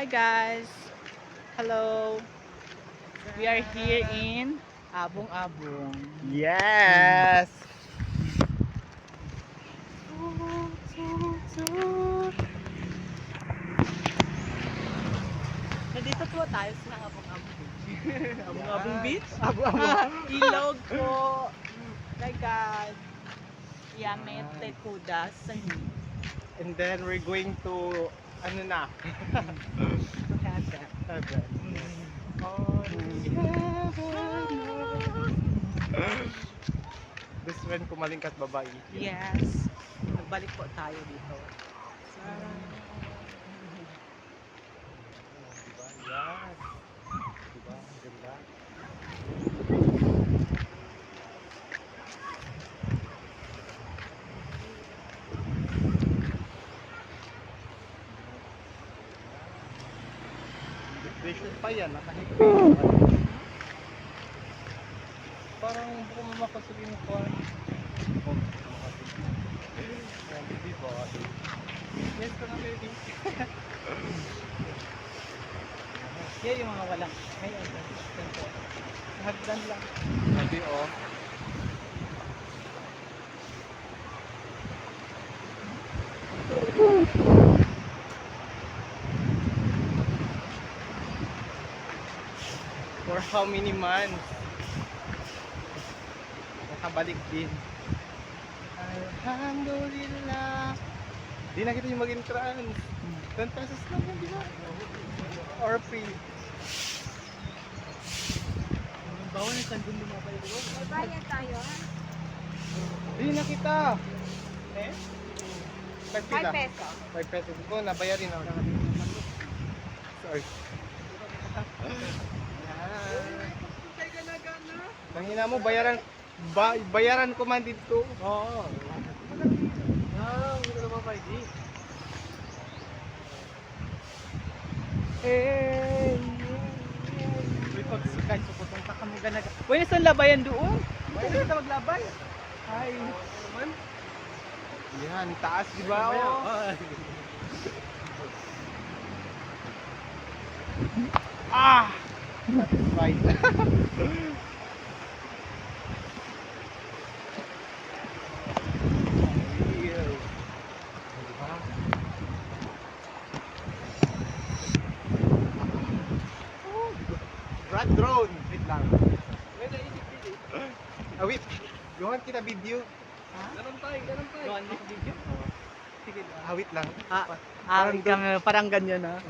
Hi guys. Hello. We are here in Abong-Abong. Yes! Nandito po tayo sa Abong-Abong Beach. Abong-Abong Beach? Abong-Abong. Ilog po. My God. Yamete Kudas. And then we're going to, ano na? To heaven. Heaven. This when kumalingkat babae. Yes. Nagbalik po tayo dito. Diba? Yes. Diba? Ang ganda. Depression pa yan, nakahigpit. Parang buko mamakasaling ko. Baby boy. Yes, ka na baby. Yan yung mga walang. May ganito. Hagdan lang. Sabi oh. For how many months? Nakabalik din. Alhamdulillah. Di na kita yung mag-entrance. 10 pesos lang yun, di ba? Or free. Bawal na sandun lumabay doon. Bayad tayo, ha? Di na kita. Eh? 5 peso. 5 pesos ko, nabayarin ako. Sorry. Tangina mo, bayaran ko man dito. Oo. Hindi ko naman pa hindi. Uy, pagsikay, sukotong kakamuga na. Uy, nasan labayan doon? Pwede ka maglabay. Ay. Yan, taas di ba? Oh. Ah! Satisfied. Brad drone. Wait lang. Wait. Gawan kita video. Ganun tayo. Gawan mo video? Sige. Wait lang. Parang ganyan na.